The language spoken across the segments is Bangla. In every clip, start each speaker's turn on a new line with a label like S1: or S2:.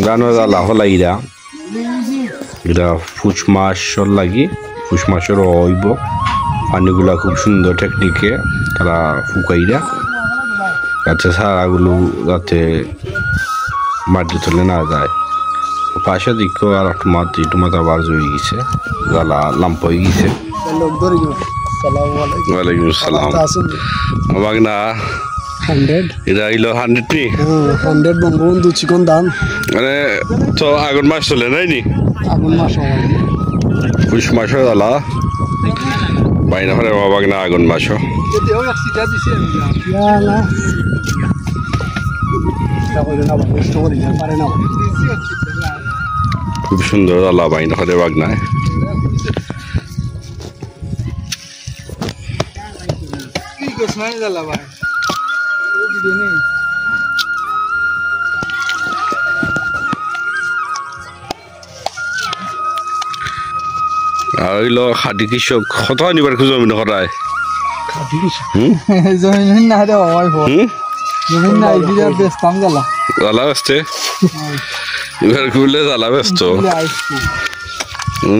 S1: গানো জ্বালা হলাইরা এটা পুষ মাসর লাগি পুষ মাসের হইব পানিগুলা খুব সুন্দর টেকনিকে তারা ফুকাইরা যাতে সারাগুলো যাতে মাটি তুলে না যায় পাশে দিকেও আর টমাত আবার জড়িয়ে গেছে জ্বালা লাম্প হয়ে গেছে ওয়ালাইকুম আসসালাম বাগনা
S2: 100
S1: এটা হইলো 100 নি
S2: 100 বঙ্গবন্ধু চিকন দাম
S1: মানে তো আগুন মাস চলে নাই নি
S2: আগুন মাস
S1: পুষ মাসও জ্বালা বাইনা করে বাগনা আগুন মাসও খুব সুন্দর জ্বালা বাইনা করে বাগনায় আর হইলো খাটি কৃষক কত আনিবার খুঁজো জমিন সদায়
S2: জমিন না রে বাবাই জমিন নাই বিরা বেস্তাম জ্বালা
S1: জ্বালা ব্যস্তে এবার খুললে জ্বালা ব্যস্ত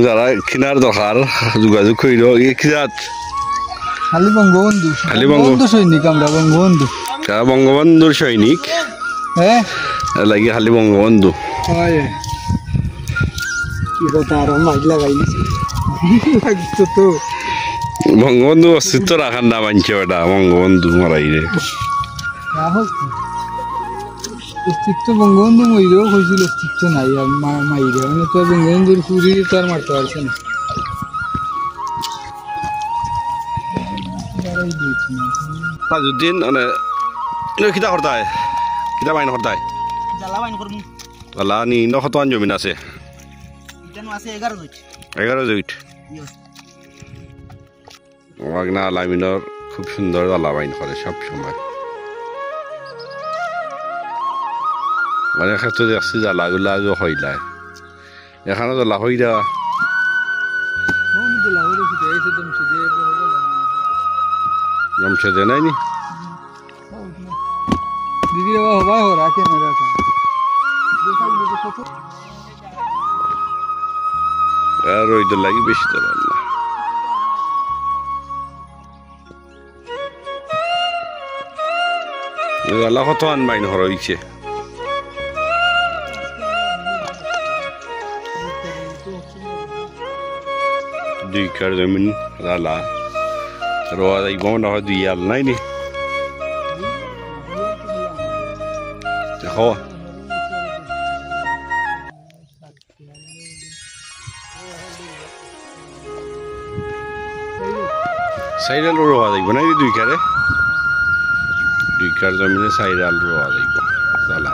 S1: যারা কিনার দরকার যোগাযোগ করিল কি জাত
S2: খালি বঙ্গবন্ধু
S1: খালি
S2: বঙ্গবন্ধু সৈনিক আমরা বঙ্গবন্ধু
S1: বঙ্গবন্ধুর সৈনিক
S2: হ্যাঁ
S1: লাগি খালি বঙ্গবন্ধু বঙ্গবন্ধু অস্তিত্ব রাখার না মানছে ওটা বঙ্গবন্ধু মারাই রে
S2: অস্তিত্ব বঙ্গবন্ধু মইরেও হয়েছিল অস্তিত্ব নাই মাইরে মানে তো বঙ্গবন্ধুর ফুরি তো আর মারতে পারছে না
S1: তাজউদ্দিন মানে কিতা করতায় কিতা বাইন করতায়
S3: জ্বালা বাইন করমু
S1: জ্বালা নি কত আন জমিন আছে
S3: ইটানো আছে 11 জুট
S1: 11 জুট বাগনা লামিনর খুব সুন্দর জ্বালা বাইন করে সব সময় মানে ক্ষেত্রে দেখছি জ্বালাগুলা হইলায় এখানে জ্বালা হইরা জমছে দে নাই নি
S2: দিদি বাবা হরা ক্যামেরা
S1: আর ওইটা লাগি বেশি তো না জ্বালা কত আন বাইন হরইছে দুই কার জমিন জ্বালা রোয়া যাইব না হয় দুই আল নাই নি দেখো সাইডাল রোয়া যাইব নাই দুই কার জমিনে সাইডাল রোয়া যাইব জ্বালা